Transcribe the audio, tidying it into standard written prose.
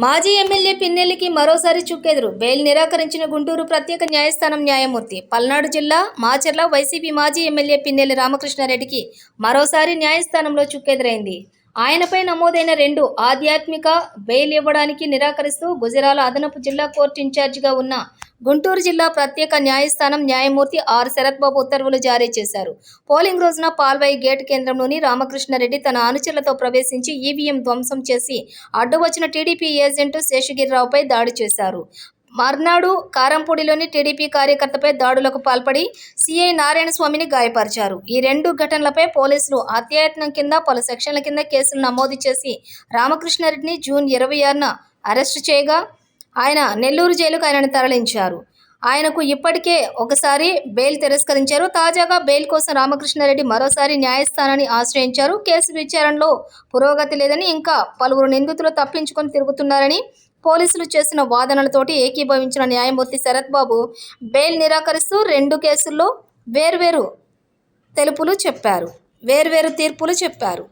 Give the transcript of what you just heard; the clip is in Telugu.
మాజీ ఎమ్మెల్యే పిన్నెల్లికి మరోసారి చుక్కెదురు. బెయిల్ నిరాకరించిన గుంటూరు ప్రత్యేక న్యాయస్థానం న్యాయమూర్తి. పల్నాడు జిల్లా మాచర్ల వైసీపీ మాజీ ఎమ్మెల్యే పిన్నెల్లి రామకృష్ణారెడ్డికి మరోసారి న్యాయస్థానంలో చుక్కెదురైంది. ఆయనపై నమోదైన 2 ఆధ్యాత్మిక బెయిల్ ఇవ్వడానికి నిరాకరిస్తూ గుజరాల అదనపు జిల్లా కోర్టు ఇన్ఛార్జిగా ఉన్న గుంటూరు జిల్లా ప్రత్యేక న్యాయస్థానం న్యాయమూర్తి ఆర్ శరత్ బాబు ఉత్తర్వులు జారీ చేశారు. పోలింగ్ రోజున పాల్వాయి గేట్ కేంద్రంలోని రామకృష్ణారెడ్డి తన అనుచరులతో ప్రవేశించి ఈవీఎం ధ్వంసం చేసి అడ్డు వచ్చిన టీడీపీ ఏజెంటు శేషగిరిరావుపై దాడి చేశారు. మర్నాడు కారంపూడిలోని టీడీపీ కార్యకర్తపై దాడులకు పాల్పడి సీఐ నారాయణస్వామిని గాయపరిచారు. ఈ 2 ఘటనలపై పోలీసులు హత్యాయత్నం కింద పలు సెక్షన్ల కింద కేసులు నమోదు చేసి రామకృష్ణారెడ్డిని జూన్ 26న అరెస్టు చేయగా ఆయన నెల్లూరు జైలుకు ఆయనను తరలించారు. ఆయనకు ఇప్పటికే ఒకసారి బెయిల్ తిరస్కరించారు. తాజాగా బెయిల్ కోసం రామకృష్ణారెడ్డి మరోసారి న్యాయస్థానాన్ని ఆశ్రయించారు. కేసు విచారణలో పురోగతి లేదని, ఇంకా పలువురు నిందితులు తప్పించుకొని తిరుగుతున్నారని పోలీసులు చేసిన వాదనలతోటి ఏకీభవించిన న్యాయమూర్తి శరత్ బాబు బెయిల్ నిరాకరిస్తూ 2 కేసుల్లో వేర్వేరు తీర్పులు చెప్పారు.